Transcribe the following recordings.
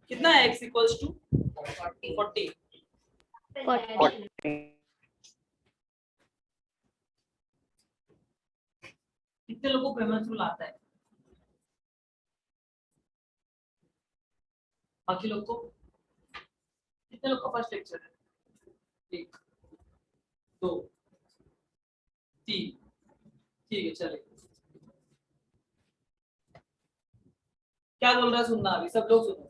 कितना है x equals to 40। कितने लोगों को पेमेंट रूल आता है? बाकी लोग को? कितने लोग का फर्स्ट लेक्चर है? 1 2 3। ठीक है चलिए। क्या बोल रहा है सुनना, अभी सब लोग सुनो।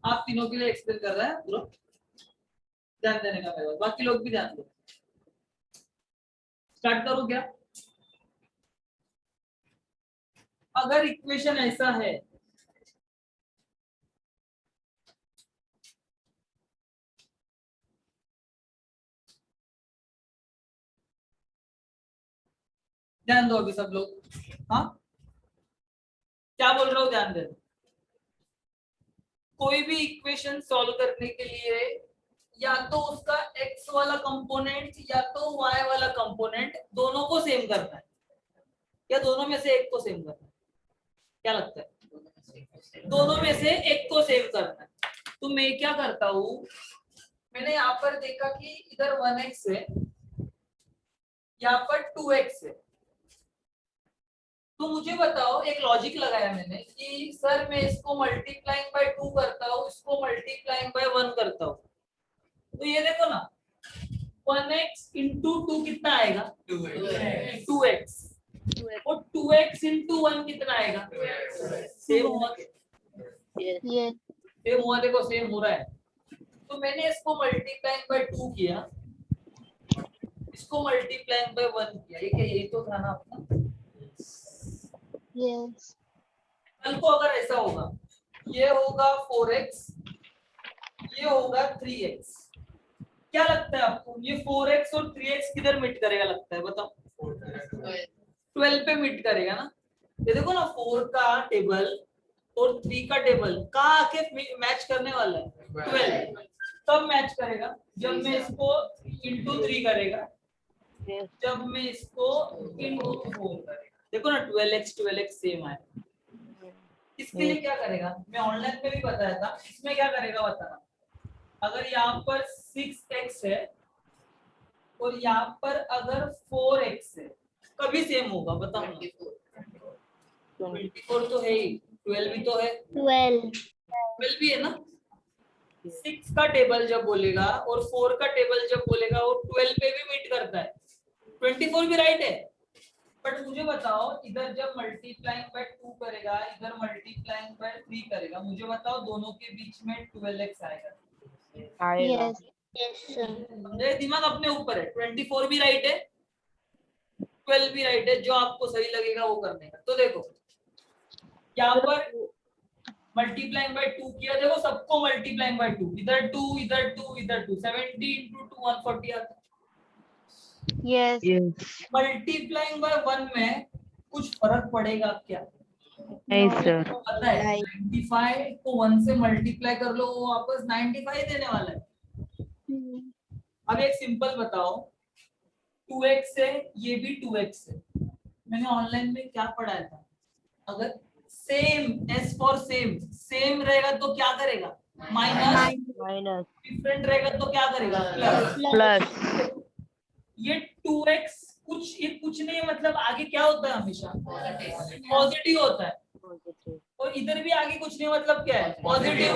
आप तीनों के लिए एक्सप्लेन कर रहा है पूरा, ध्यान देने का मेरे, बाकी लोग भी ध्यान दो। स्टार्ट करो क्या? अगर इक्वेशन ऐसा है, ध्यान दो अभी सब लोग। हाँ क्या बोल रहा हूँ, ध्यान दे। कोई भी इक्वेशन सॉल्व करने के लिए या तो उसका x वाला कंपोनेंट या तो y वाला कंपोनेंट दोनों को सेम करना है, या दोनों में से एक को सेम करना है? क्या लगता है? दोनों में से एक को सेम करना है। तो मैं क्या करता हूँ, मैंने यहाँ पर देखा कि इधर 1x है, यहाँ पर 2x है। तो मुझे बताओ, एक लॉजिक लगाया मैंने कि सर मैं इसको मल्टीप्लाइंग बाय 2 करता हूँ, इसको मल्टीप्लाइंग बाय 1 करता हूँ। तो ये देखो ना, 1x इंटू 2 कितना आएगा? 2x। और 2x इंटू 1 कितना आएगा? सेम हुआ, सेम हुआ, देखो सेम हो रहा है। तो मैंने इसको मल्टीप्लाइंग बाय 2 किया, इसको मल्टीप्लाइंग बाय 1 किया। ये क्या, यही तो था ना अपना? यस। कल को अगर ऐसा होगा, ये होगा 4x, ये होगा 3x, क्या लगता है आपको ये 4x और 3x किधर मीट करेगा लगता है, बताओ? 12 पे मीट करेगा ना। ये देखो ना, 4 का टेबल और 3 का टेबल कहाँ आके मैच करने वाला है? 12। तब मैच करेगा जब मैं इसको इंटू 3 करेगा, जब मैं इसको इंटू 4 करेगा। देखो ना 12x सेम है। इसके लिए क्या करेगा, मैं ऑनलाइन पे भी बताया था, इसमें क्या करेगा बताना। अगर यहाँ पर 6x है और यहाँ पर अगर 4x है, कभी सेम होगा बताओ ना? 24 तो है ही, 12 भी तो है, 12 भी है ना। 6 का टेबल जब बोलेगा और 4 का टेबल जब बोलेगा, वो 12 पे भी मीट करता है, 24 भी राइट है। बट मुझे बताओ, इधर जब मल्टीप्लाइंग बाय 2 करेगा, इधर मल्टीप्लाइंग बाय 3 करेगा, मुझे बताओ दोनों के बीच में 12x आएगा? यस समझे? दिमाग अपने ऊपर है। 24 भी राइट है, 12 भी राइट है, जो आपको सही लगेगा वो करने का। तो देखो यहाँ पर मल्टीप्लाइंग बाय 2 किया, देखो सबको मल्टीप्लाइंग बाय 2, इधर 2 इधर 2 इधर 2, 70 into 2 140 आता है। यस। मल्टीप्लाइंग बाय 1 में कुछ फर्क पड़ेगा क्या? नहीं सर। पता है 95 को 1 से मल्टीप्लाई कर लो, वो वापस 95 देने वाला है। अब एक सिंपल बताओ, 2x है, ये भी 2x है। मैंने ऑनलाइन में क्या पढ़ाया था, अगर same S for same, same रहेगा तो क्या करेगा? माइनस। डिफरेंट रहेगा तो क्या करेगा? प्लस। ये 2x ये कुछ नहीं है, मतलब आगे क्या होता है? हमेशा पॉजिटिव होता है। और इधर भी आगे कुछ नहीं, मतलब क्या है? पॉजिटिव।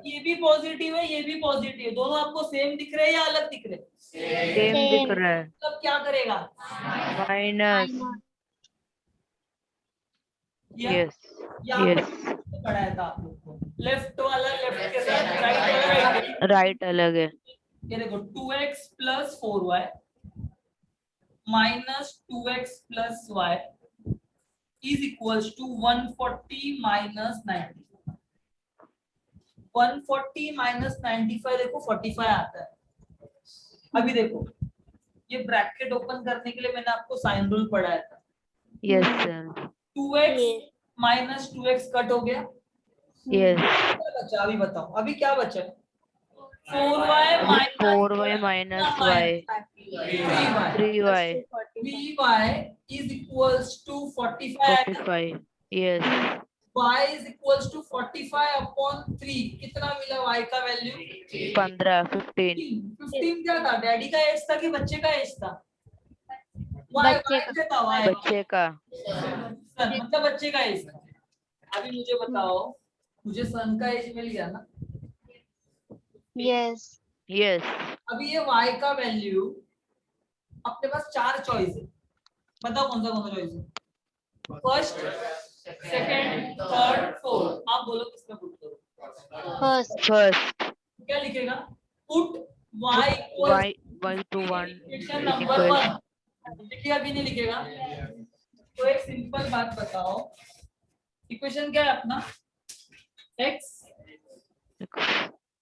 ये भी पॉजिटिव है, ये भी पॉजिटिव है, दोनों आपको सेम दिख रहे हैं या अलग दिख रहे हैं? सेम दिख रहा है। मतलब क्या करेगा? माइनस। Yes yes. पढ़ाया था आप लोग को, लेफ्ट वाला लेफ्ट के साथ, राइट वाला राइट। राइट अलग है। ये देखो 2x plus 4y minus 2x plus y is equals to 140 minus 90। 140 minus 95, देखो 45 आता है। अभी देखो, ये ब्रैकेट ओपन करने के लिए मैंने आपको साइन रूल पढ़ाया था। Yes sir. 2x minus 2x cut हो गया। यस। क्या बचा अभी बताओ, अभी क्या बचा? 4y minus 4y minus y. 3y. 3y. 3y is equals to 45. 45. Yes. y is equals to 45 upon 3. कितना मिला y का वैल्यू? 15. 15. 15 क्या था? डैडी का एज था कि बच्चे का एज था? बच्चे का। से था y। बच्चे का। सन मतलब बच्चे का एज था। अभी मुझे बताओ, मुझे सन का एज मिल गया ना? यस। Yes. अभी ये y का वैल्यू, अपने पास 4 चॉइस है, बताओ कौन सा चॉइस है? First, second, third, fourth. आप बोलो किसमें पुट करो? फर्स्ट। First. क्या लिखेगा? Put y equals Y to 1 equation in number equation. 1। लिखिए, अभी नहीं लिखेगा तो एक सिंपल बात बताओ, इक्वेशन क्या है अपना? x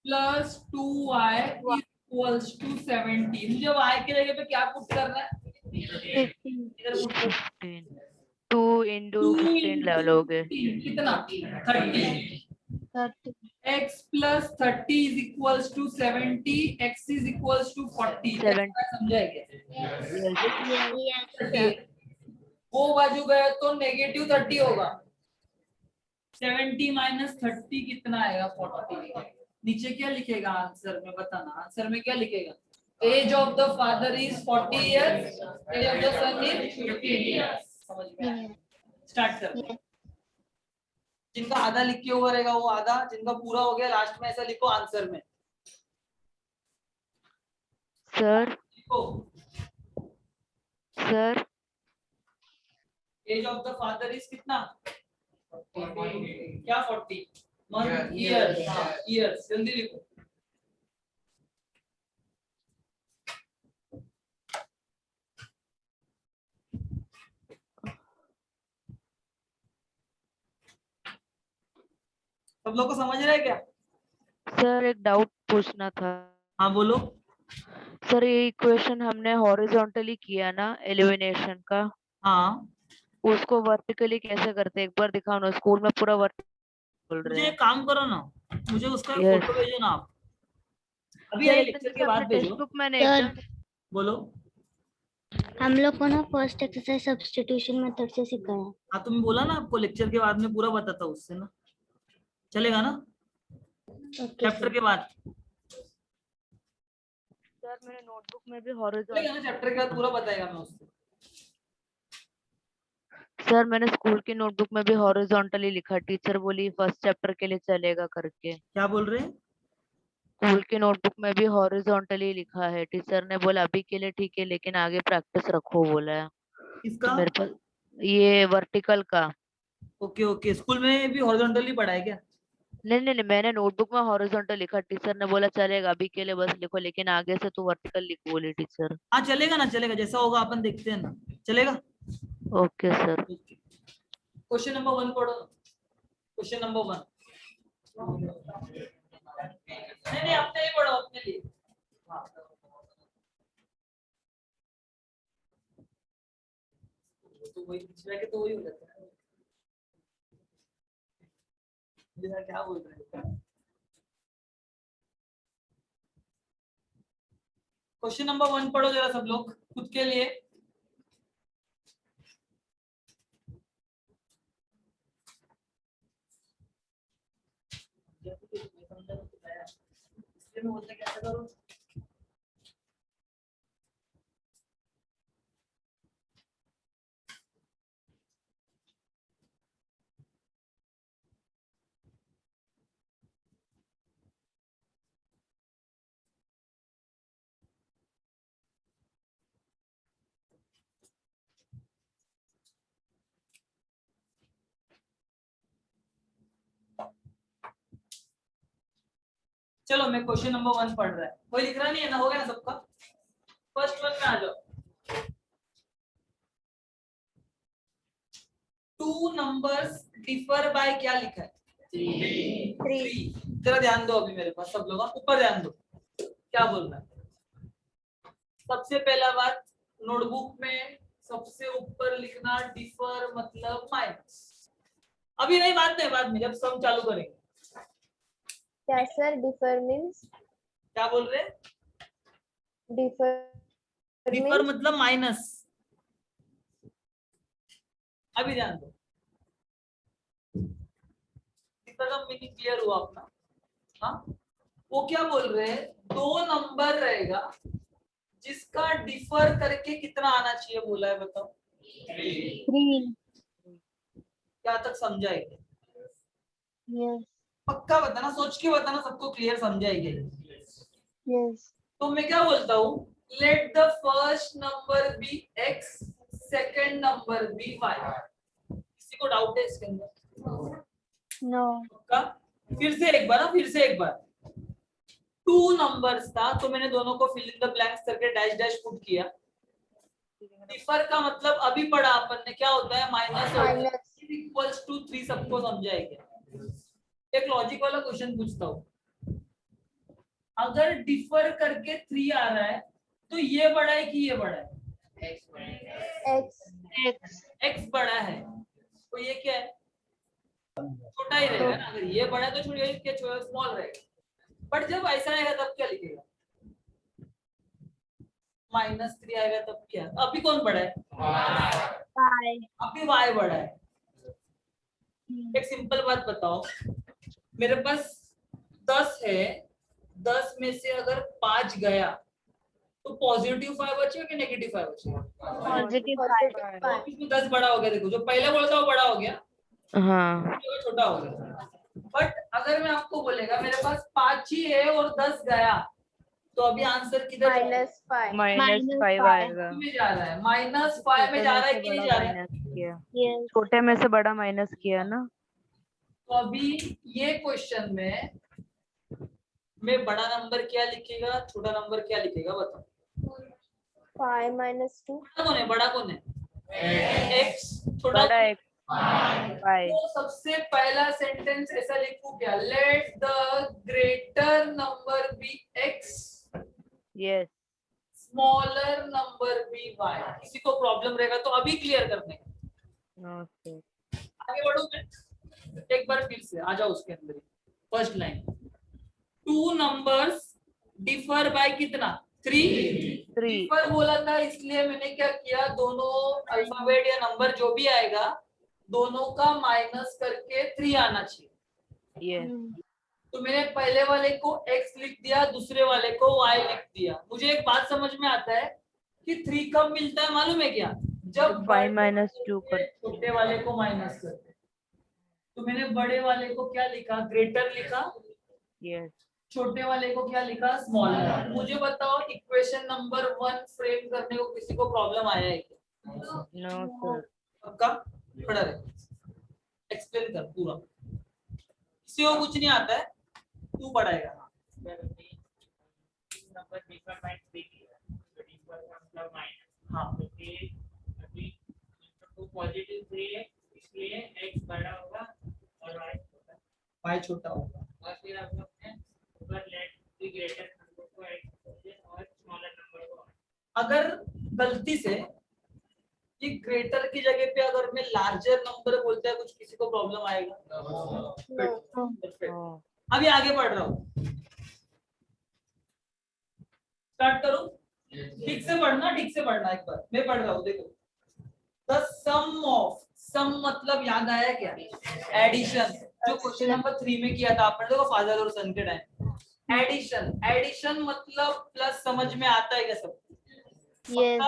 plus 2y equals to 70। मुझे y के जगह पे क्या पुट करना है? 15। इधर पुट कर। 15. 2 into 15 ले लोगे. कितना? 30। 30। x plus 30 is equals to 70, x is equals to 40। 70. समझा है क्या? Yes. 30। वो बाजू गया तो नेगेटिव 30 होगा। 70 माइनस 30 कितना आएगा? 40। नीचे क्या लिखेगा आंसर में? बताना, आंसर में क्या लिखेगा? Age of the father is 40 years, age of the son is 15 years। समझ में आया? स्टार्ट कर। जिनका आधा लिख के ओवर रहेगा वो आधा, जिनका पूरा हो गया लास्ट में ऐसा लिखो आंसर में। Sir. लिखो, Sir. Age of the father is कितना? क्या 40? Month, year. हाँ, ईयर्स। जल्दी लिखो। सब लोग को समझ रहा है क्या? सर एक डाउट पूछना था। हाँ बोलो। सर ये इक्वेशन हमने हॉरिजॉन्टली किया ना एलिमिनेशन का, हाँ, उसको वर्टिकली कैसे करते हैं? एक बार दिखाओ ना, स्कूल में पूरा वर्टिकल बोल रहे मुझे हैं। एक काम करो ना, मुझे उसका Yes. फोटो भेजो ना आप। अभी सर यही एकदम लेक्चर जैसे के बाद अपने टेक्स्ट भेजो। बुक में ने सर, एकदम। बोलो। हम लोग को ना फर्स्ट एक्सरसाइज सब्स्टिट्यूशन मेथड से सिखाया। हाँ, तुम बोला ना आपको लेक्चर के बाद में पूरा बताता उससे ना, चलेगा ना? चैप्टर के बाद सर मेरे नोटबुक में भी चलेगा हॉरिजॉन्टल। ना? चैप्टर के बाद पूरा बताएगा मैं उससे। सर मैंने स्कूल की नोटबुक में भी हॉरिजॉन्टली लिखा, टीचर बोली फर्स्ट चैप्टर के लिए चलेगा करके। क्या बोल रहे हैं? स्कूल की नोटबुक में भी हॉरिजॉन्टली लिखा है, टीचर ने बोला अभी के लिए ठीक है लेकिन आगे प्रैक्टिस रखो बोला है। किसका? तो मेरे पास ये वर्टिकल का। ओके ओके, स्कूल में भी हॉरिजॉन्टली पढ़ा है क्या? नहीं, मैंने नोटबुक में हॉरिजॉन्टल लिखा, टीचर ने बोला चलेगा अभी के लिए बस लिखो लेकिन आगे से तो वर्टिकल लिखो बोली टीचर। हाँ चलेगा ना, चलेगा, जैसा होगा अपन देखते हैं ना, चलेगा। Okay sir. क्वेश्चन नंबर 1 पढ़ो। Question number 1। नहीं अपने लिए पढ़ो, अपने लिए। हाँ। तो वही पिछला के तो वही हो जाता है। ये क्या बोल रहे हैं? क्वेश्चन नंबर 1 पढ़ो जरा सब लोग खुद के लिए। इसलिए मैं बोलता कैसा करो। चलो मैं क्वेश्चन नंबर 1 पढ़ रहा है, कोई लिख रहा नहीं है ना? हो गया ना सबका? फर्स्ट वन में आ जाओ। टू नंबर्स डिफर बाय क्या लिखा है? 3। जरा ध्यान दो अभी मेरे पास सब लोग, ऊपर ध्यान दो क्या बोल रहा है। सबसे पहला बात, नोटबुक में सबसे ऊपर लिखना डिफर मतलब माइनस। अभी नहीं, बाद में जब सम चालू करेंगे। क्या सर डिफर मींस? क्या बोल रहे? डिफर मतलब माइनस। अभी ध्यान दो, डिफर का मीनिंग क्लियर हुआ अपना? हाँ, वो क्या बोल रहे हैं, दो नंबर रहेगा जिसका डिफर करके कितना आना चाहिए बोला है, बताओ। 3. क्या तक समझाएंगे? Yes. पक्का बताना, सोच के बताना, सबको क्लियर समझाएंगे। Yes. तो मैं क्या बोलता हूँ, let the first number be X, second number be Y. किसी को डाउट है इसके अंदर? No. पक्का? फिर से एक बार, फिर से एक बार। टू नंबर्स था तो मैंने दोनों को फिल इन द ब्लैंक्स करके डैश डैश पुट किया। डिफर का मतलब अभी पढ़ा अपन ने, क्या होता है, माइनस इक्वल्स टू 3, सबको समझाएगा। एक लॉजिक वाला क्वेश्चन पूछता हूँ, अगर डिफर करके 3 आ रहा है तो ये बड़ा है कि ये बड़ा है? एक्स बड़ा है, तो ये क्या है, छोटा ही रहेगा ना। अगर ये बड़ा है तो छोटा, स्मॉल रहेगा। बट जब ऐसा आएगा तब क्या लिखेगा, -3 आएगा तब क्या? अभी कौन बड़ा है? अभी y बड़ा है। एक सिंपल बात बताओ, मेरे पास 10 है, 10 में से अगर 5 गया तो पॉजिटिव 5 बचेगा कि नेगेटिव 5 बचेगा? तो इसमें 10 बड़ा हो गया, देखो जो पहले बोला था वो बड़ा हो गया, हाँ, छोटा हो गया। बट अगर मैं आपको बोलेगा मेरे पास 5 ही है और 10 गया, तो अभी आंसर किधर जा रहा है? -5 आएगा। में जा रहा है, -5 में जा रहा है कि नहीं जा रहा है? माइनस किया, Yes. छोटे में से बड़ा माइनस किया ना। तो अभी ये क्वेश्चन में मैं बड़ा नंबर क्या लिखेगा, छोटा नंबर क्या लिखेगा, बताओ। 5 minus 2. बड़ा कौन है? एक्स। छोटा बड़ा एक 5। तो सबसे पहला सेंटेंस ऐसा लिखूं क्या, let the greater number be X, yes, smaller number be Y. किसी को प्रॉब्लम रहेगा तो अभी क्लियर करने का। No sir. आगे बढ़ो मैं, एक बार फिर से आ जाओ उसके अंदर। First line, two numbers differ by कितना, 3। डिफर बोला था इसलिए मैंने क्या किया, दोनों अल्फाबेट या नंबर जो भी आएगा दोनों का माइनस करके 3 आना चाहिए। यस, तो मैंने पहले वाले को x लिख दिया, दूसरे वाले को y लिख दिया। मुझे एक बात समझ में आता है कि 3 कब मिलता है मालूम है क्या, जब 5 - 2 कर छोटे वाले को माइनस करते। तो मैंने बड़े वाले को क्या लिखा, ग्रेटर लिखा, यस। छोटे वाले को क्या लिखा, स्मॉलर। मुझे बताओ इक्वेशन नंबर 1 फ्रेम करने को किसी को प्रॉब्लम आया है क्या? No sir. पक्का? खड़ा रहे, एक्सप्लेन कर पूरा, किसी को कुछ नहीं आता है, तू पढ़ाएगा। हाँ, पॉजिटिव 3 है इसलिए x बड़ा होगा और y छोटा होगा। और फिर आप लोग ने ऊपर लेट द ग्रेटर नंबर को x बोले और स्मॉलर नंबर को। अगर गलती से ये ग्रेटर की जगह पे अगर मैं लार्जर नंबर बोलता है, कुछ किसी को प्रॉब्लम आएगा? नो। अभी आगे बढ़ रहा हूँ, स्टार्ट करूं? ठीक से पढ़ना, ठीक से पढ़ना। एक बार मैं पढ़ रहा हूँ, देखो। द सम ऑफ, सम मतलब याद आया क्या, एडिशन, जो क्वेश्चन नंबर 3 में किया था आपने, देखो फादर और सन के टाइम। एडिशन, एडिशन मतलब प्लस, समझ में आता है क्या सब? Yes.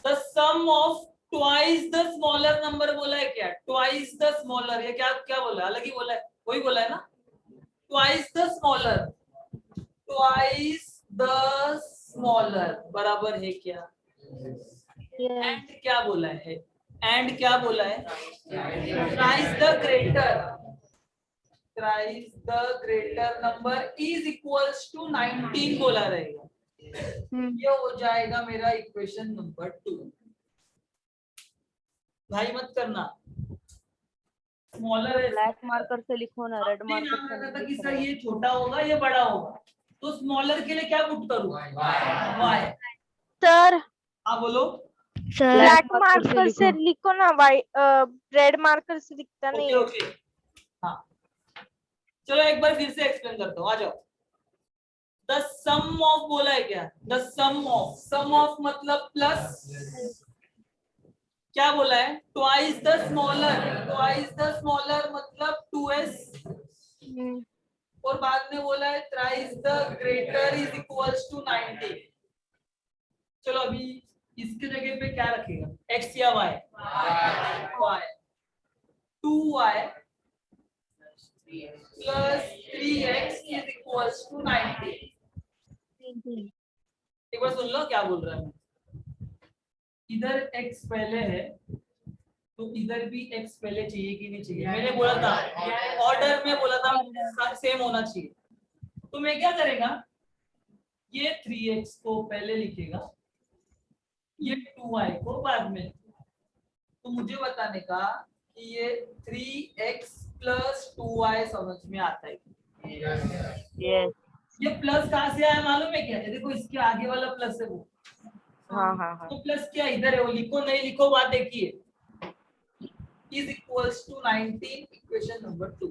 The sum of twice the smaller number बोला है क्या, ट्वाइस द स्मॉलर, ये क्या क्या बोला है, अलग ही बोला है, वही बोला है ना, twice the smaller, twice the smaller बराबर है क्या? Yes. एंड क्या बोला है, एंड क्या बोला है, thrice the greater, thrice the greater number is equals to 19 बोला रहेगा। ये हो जाएगा मेरा इक्वेशन नंबर 2। भाई मत करना, स्मॉलर है, ब्लैक मार्कर से लिखो ना, रेड आपने मार्कर नाम से रखा नहीं था कि लिख सर रहे हो। ये छोटा होगा ये बड़ा होगा, तो स्मॉलर के लिए क्या पुट करूं, y। सर हाँ बोलो। Sir. ब्लैक marker मार्कर से लिखो। लिखो ना, रेड मार्कर से दिखता नहीं ओके है। ओके, हाँ चलो एक बार फिर से एक्सप्लेन करता हूँ, आ जाओ। द सम ऑफ बोला है क्या? द सम ऑफ मतलब प्लस, क्या बोला है? ट्वाइस द स्मॉलर मतलब 2s, और बाद में बोला है thrice the greater is equals to 90। चलो अभी इसके जगह पे क्या रखेगा? x या y? y 2y plus 3x is equals to 90। एक बार सुन लो क्या बोल रहा है। इधर x पहले है तो इधर भी x पहले चाहिए कि नहीं चाहिए? मैंने बोला था ऑर्डर में, बोला था सेम होना चाहिए। तो मैं क्या करेगा, ये 3x को पहले लिखेगा, ये 2y को बाद में। तो मुझे बताने का कि ये 3x प्लस 2y समझ में आता है? यस। ये प्लस कहाँ से आया मालूम है क्या? ये देखो इसके आगे वाला प्लस है वो। हाँ। तो प्लस क्या इधर है, वो लिखो नहीं लिखो बात एक ही है। Is equals to 19, equation number 2।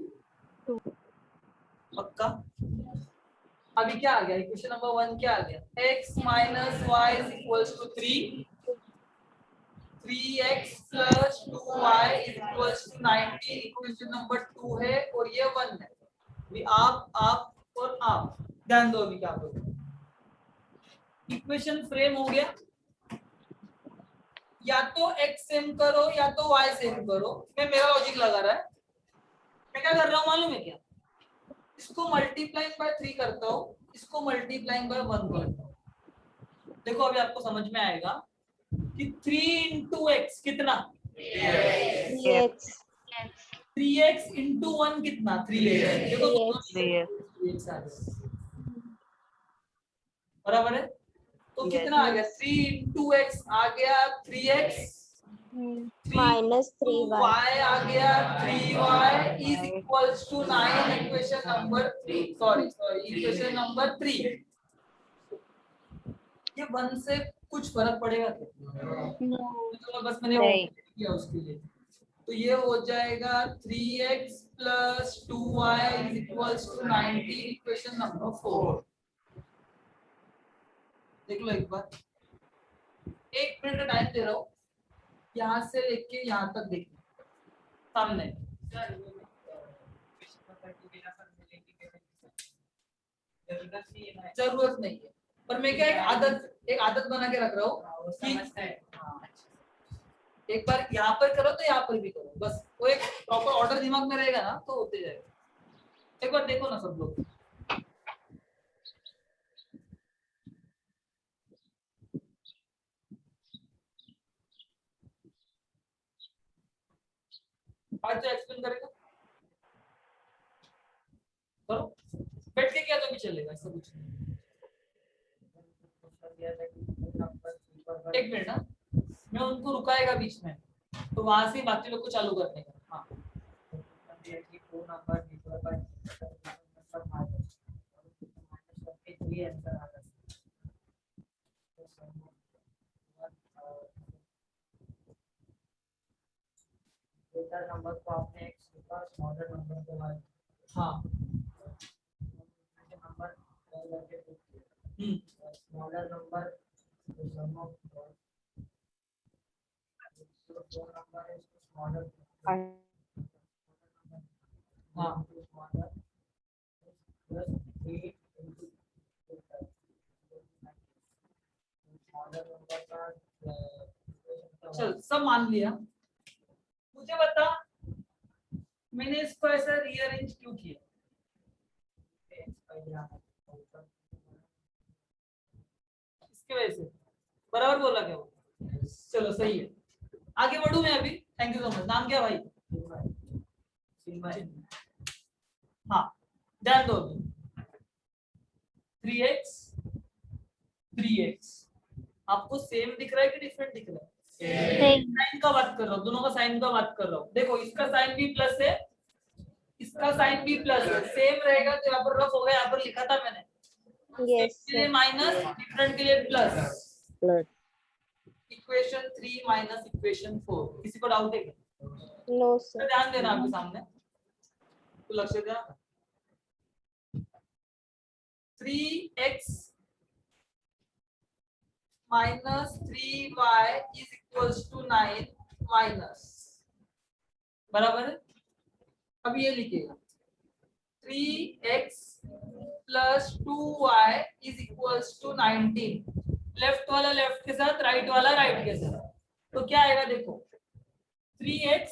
पक्का? अभी क्या आ गया? इक्वेशन नंबर 1 क्या आ गया? x minus Y is equals to 3x plus 2y is equals to 19, equation number 2 है, और ये 1 है। भी आप और आप ध्यान दो अभी क्या बोल। इक्वेशन फ्रेम हो गया, या तो x सेम करो या तो y सेम करो। मैं मेरा लॉजिक लगा रहा है, मैं क्या कर रहा हूँ मालूम है क्या? इसको मल्टीप्लाइंग बाय 3 करता हूँ, इसको मल्टीप्लाइंग बाय 1 करता हूँ। देखो अभी आपको समझ में आएगा कि 3 into x कितना? 3x 3x into 1 कितना? 3x। देखो 3x 3x आ गया, बराबर है? तो Yes. कितना आ गया? 3 into x आ गया 3x, minus 3y y आ गया 3y is equals to 9, equation number 3। Sorry equation number 3। ये 1 से कुछ फर्क पड़ेगा क्या? तो बस मैंने नहीं। किया उसके लिए। तो ये हो जाएगा 3x plus 2y is equals to 90, equation number 4। देख लो एक बार, 1 मिनट का टाइम दे रहा हूँ, यहाँ से लेके यहाँ तक देखिए सामने। जरूरत नहीं है, पर मैं क्या एक आदत बना के रख रहा हूँ कि एक बार यहाँ पर करो तो यहाँ पर भी करो, बस वो एक प्रॉपर ऑर्डर दिमाग में रहेगा ना तो होते जाएगा। एक बार देखो ना सब लोग। आज जो एक्सप्लेन करेगा करो, बैठ के किया तो भी चलेगा, ऐसा कुछ नहीं। एक मिनट ना, मैं उनको रुकाएगा बीच में, तो वहां से बाकी लोग को चालू करने का। हाँ नंबर को आपने x लिखा, स्मॉलर नंबर को y, हाँ number smaller number sum of जो नंबर है उसको स्मॉलर हाँ small r plus 3 into smaller number का चल सब मान लिया। मुझे बता मैंने इसको ऐसा रीअरेंज क्यों किया? इसके वजह से बराबर बोला क्या वो? चलो सही है, आगे बढ़ू मैं अभी। Thank you so much. नाम क्या भाई? हाँ ध्यान दो, 3x आपको सेम दिख रहा है कि डिफरेंट दिख रहा है? साइन का बात कर रहा हूँ, दोनों का साइन का बात कर रहा हूँ। देखो इसका साइन भी प्लस है, इसका साइन भी प्लस है, सेम रहेगा तो यहाँ पर रफ होगा, यहाँ पर लिखा था मैंने yes के लिए माइनस, डिफरेंट के लिए प्लस। Equation 3 minus equation 4। किसी को डाउट है क्या? no तो sir ध्यान देना आपके सामने, तो लक्ष्य देना। 3x minus 3y is equals to 9 minus, बराबर है। अब ये लिखिएगा 3x plus 2y is equals to 19। Left वाला लेफ्ट के साथ, राइट वाला राइट के साथ, तो क्या आएगा देखो 3x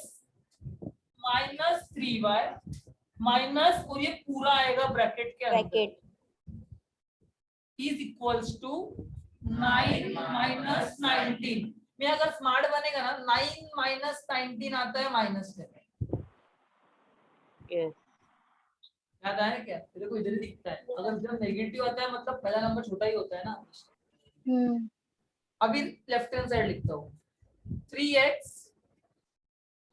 माइनस 3y माइनस, और ये पूरा आएगा ब्रैकेट के अंदर, Bracket. Is equals to 9 minus 19 में अगर स्मार्ट बनेगा ना 9 माइनस 19 आता है -10। Yes. याद आया क्या? तेरे को इधर ही दिखता है, अगर जब नेगेटिव आता है मतलब पहला नंबर छोटा ही होता है ना। अभी लेफ्ट हैंड साइड लिखता हूँ 3x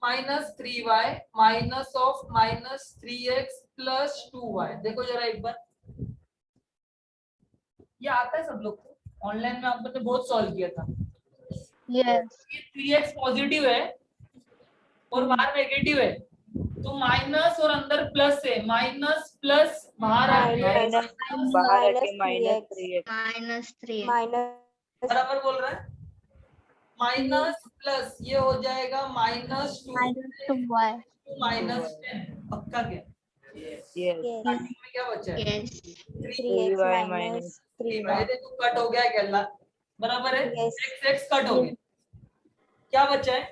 minus 3y minus of minus 3x plus 2y। देखो जरा एक बार, ये आता है सब लोग को, ऑनलाइन में आप लोगों ने बहुत सॉल्व किया था। Yes. ये 3x पॉजिटिव है और बाहर नेगेटिव है, तो माइनस और अंदर प्लस है, माइनस प्लस बाहर आ गया, माइनस बाहर आके minus -3x। -3. Minus बराबर बोल रहा है। माइनस प्लस ये हो जाएगा -2 -2y. -10। पक्का क्या? Yes. yes. में क्या बचा है? Yes. 3x 3y minus 3y 3y. देखो कट हो गया क्या ला? बराबर है। Yes. x कट हो गया, क्या बचा है?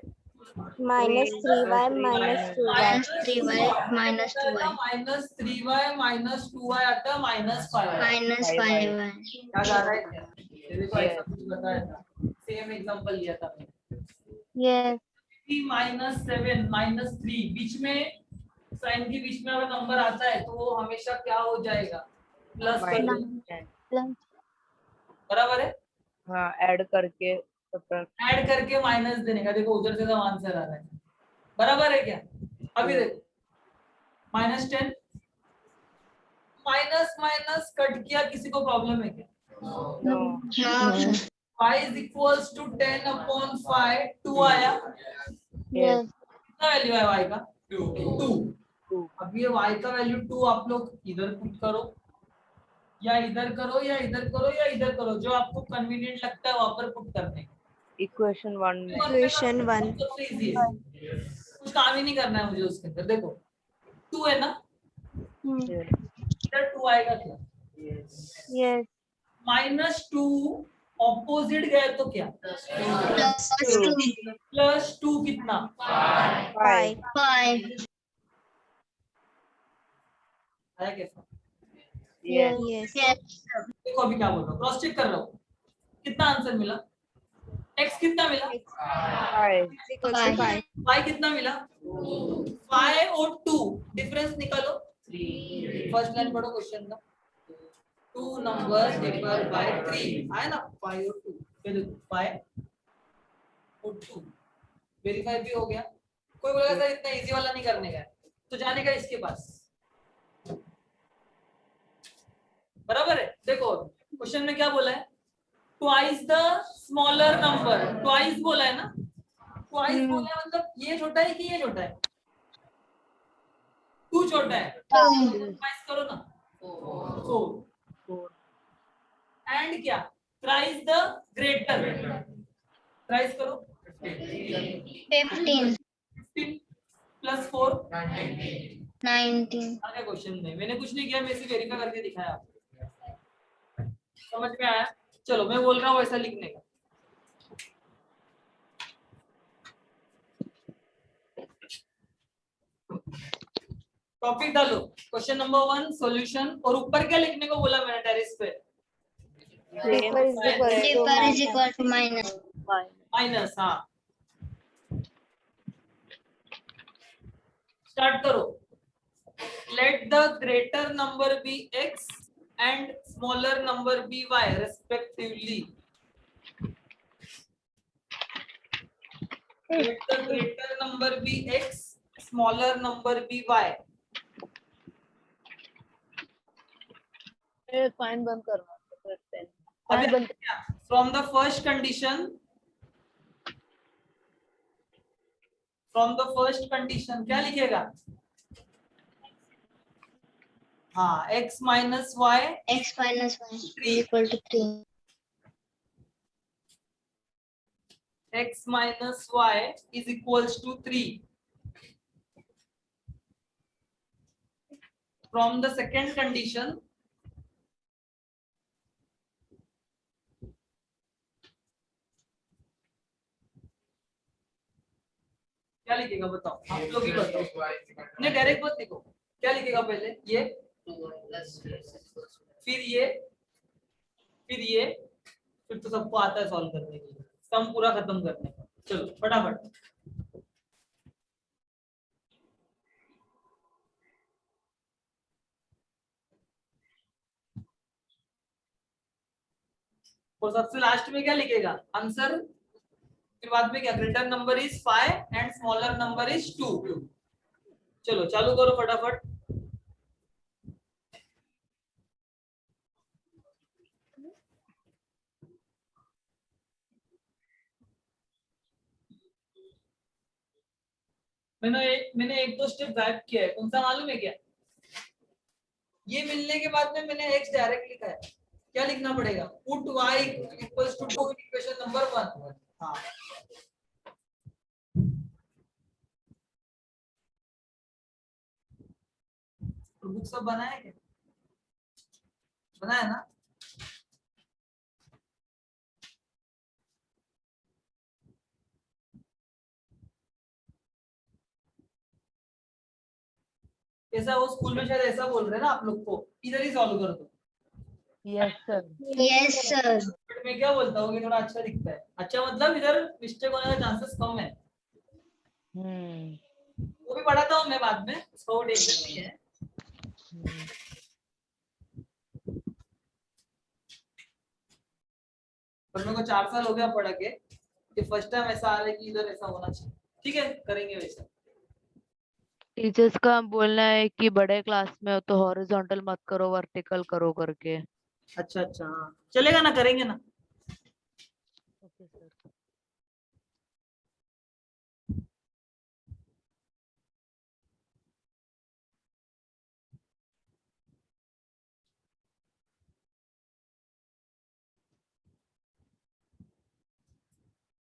Minus 3y minus 2y. -3y -2y. -3y आता है -5y। -5y. याद आ रहा है क्या? तेरे को ऐसा कुछ बताया था, सेम एग्जांपल लिया था मैंने। Yes. 3 -7 -3 बीच में, साइन के बीच में अगर नंबर आता है तो वो हमेशा क्या हो जाएगा? प्लस कर दो। Plus. बराबर है। हाँ, ऐड करके subtract। ऐड करके माइनस देने का, देखो उधर से सब आंसर आ रहा है, बराबर है क्या? अभी देखो -10 माइनस माइनस कट किया, किसी को प्रॉब्लम है क्या? No। No. y is equals to 10/5 2 आया, Yes. कितना वैल्यू है y का? 2। 2। अब ये y का वैल्यू 2 आप लोग इधर पुट करो, या इधर करो, या इधर करो, या इधर करो, जो आपको कन्वीनियंट लगता है वहां पर पुट करने का। इक्वेशन 1 में। Equation 1. सबसे इजी है, कुछ काम ही नहीं करना है मुझे उसके अंदर। देखो 2 है ना, Yes। इधर 2 आएगा क्या? Yes. -2 ऑपोजिट गए तो क्या? +2. +2 कितना? 5. 5. आया कैसा? Yes। Yes. Yes. देखो अभी क्या बोल रहा हूँ, क्रॉस चेक कर रहा हूँ, कितना आंसर मिला? x कितना मिला? 5। Is equals to 5. y कितना मिला? 5 और 2 डिफरेंस निकालो। फर्स्ट लाइन पढ़ो क्वेश्चन का। 2 नंबर्स डिवाइड बाय 3 आया ना, 5 और 2, ये देखो 5 और 2 वेरीफाई भी हो गया। कोई बोलेगा सर इतना इजी वाला नहीं करने का है, तो जाने का इसके पास, बराबर है। देखो क्वेश्चन में क्या बोला है? Twice the smaller number, twice बोला है ना, ट्वाइस बोला है मतलब ये छोटा है कि ये छोटा है? 2 छोटा है, ट्वाइस करो ना 4। एंड क्या? थ्राइस द ग्रेटर, थ्राइस करो 15. 15 प्लस 4 19. आगे क्वेश्चन में मैंने कुछ नहीं किया, मैं सिर्फ वेरीफाई करके दिखाया आपको। समझ में आया? चलो मैं बोल रहा हूँ ऐसा लिखने का। टॉपिक डालो, क्वेश्चन नंबर 1 सॉल्यूशन, और ऊपर क्या लिखने को बोला मैंने टेरेस पे? Deeper is equal to Deeper is minus. equal to minus. Minus. हाँ स्टार्ट करो। Let the greater number be x and smaller number be y respectively. Let the greater number be x, smaller number be y। Fine बंद करना। From the first condition, from the first condition क्या लिखेगा? हाँ, x minus y x minus y is 3. equal to 3. x minus y is equals to 3. From the second condition, क्या लिखेगा बताओ, आप लोग ही बताओ। नहीं डायरेक्ट मत लिखो, क्या लिखेगा पहले ये, फिर ये, फिर ये, फिर तो सबको आता है सॉल्व करने के लिए, सम पूरा खत्म करने का। चलो फटाफट। और सबसे लास्ट में क्या लिखेगा आंसर, फिर बाद में क्या, greater number is 5 and smaller number is 2। चलो चालू करो फटाफट। मैंने एक दो स्टेप गायब किया है, कौन सा मालूम है क्या? ये मिलने के बाद में मैंने x डायरेक्ट लिखा है, क्या लिखना पड़ेगा, put y equals to 2 equation number 1। हाँ बुक सब बनाया है क्या, बनाया ना? ऐसा वो स्कूल में शायद ऐसा बोल रहे हैं ना आप लोग को, इधर ही सॉल्व कर दो। Yes sir. Yes sir. But मैं क्या बोलता हूँ कि थोड़ा अच्छा दिखता है, अच्छा मतलब इधर मिस्टेक होने का चांसेस कम है। वो भी पढ़ाता हूँ मैं बाद में, उसका वो टेंशन नहीं है। पर मेरे को 4 साल हो गया पढ़ा के, कि फर्स्ट टाइम ऐसा आ रहा है कि इधर ऐसा होना चाहिए। ठीक है, करेंगे वैसा। टीचर्स का बोलना है कि बड़े क्लास में हो तो हॉरिजॉन्टल मत करो, वर्टिकल करो करके। अच्छा अच्छा, हाँ चलेगा ना, करेंगे ना। Okay sir.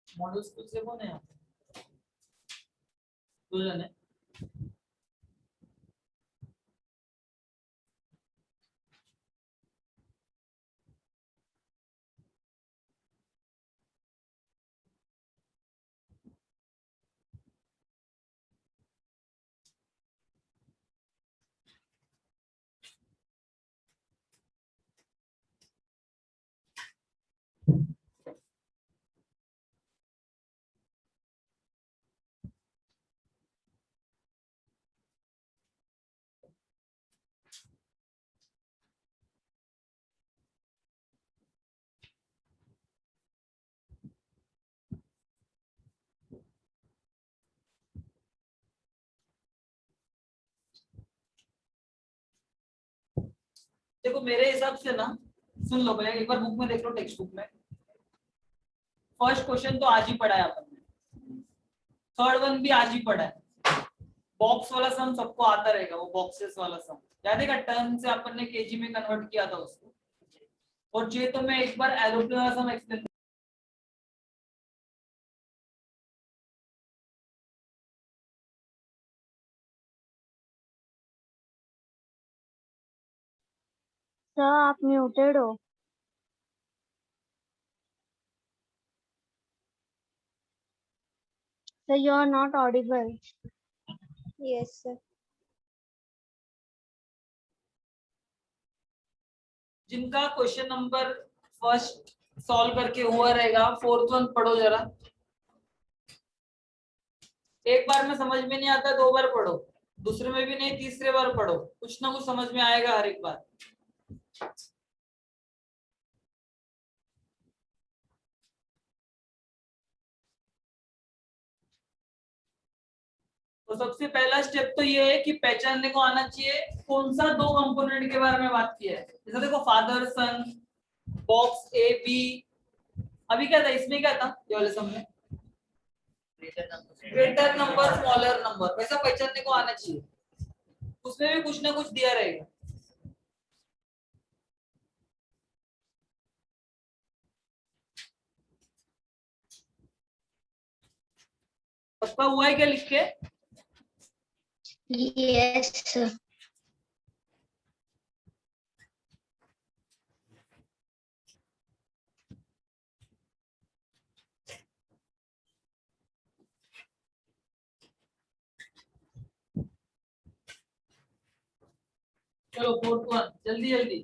मॉडल स्कूल से कौन है यहाँ पे? 2 जन है। देखो मेरे हिसाब से ना, सुन लो पहले एक बार बुक में देख लो, टेक्स्ट बुक में फर्स्ट क्वेश्चन तो आज ही पढ़ा है अपन ने, थर्ड वन भी आज ही पढ़ा है। बॉक्स वाला सम सबको आता रहेगा, वो बॉक्सेस वाला सम याद है, टर्म से अपन ने केजी में कन्वर्ट किया था उसको। और जे तो मैं एक बार एरोप्लेन वाला सम एक्सप्लेन, Sir, आप muted हो। Sir, you are not audible. Yes, sir. जिनका क्वेश्चन नंबर फर्स्ट सॉल्व करके हुआ रहेगा, फोर्थ वन पढ़ो जरा। एक बार में समझ में नहीं आता, 2 बार पढ़ो, दूसरे में भी नहीं, तीसरे बार पढ़ो, कुछ ना कुछ समझ में आएगा हर एक बार। तो सबसे पहला स्टेप तो ये है कि पहचानने को आना चाहिए कौन सा 2 कंपोनेंट के बारे में बात किया है। जैसे देखो father son, box A B, अभी क्या था इसमें, क्या था ये वाले सम में, ग्रेटर नंबर स्मॉलर नंबर, वैसा पहचानने को आना चाहिए। उसमें भी कुछ ना कुछ दिया रहेगा। पक्का हुआ है क्या लिख के? Yes, sir. चलो 4th 1 जल्दी जल्दी।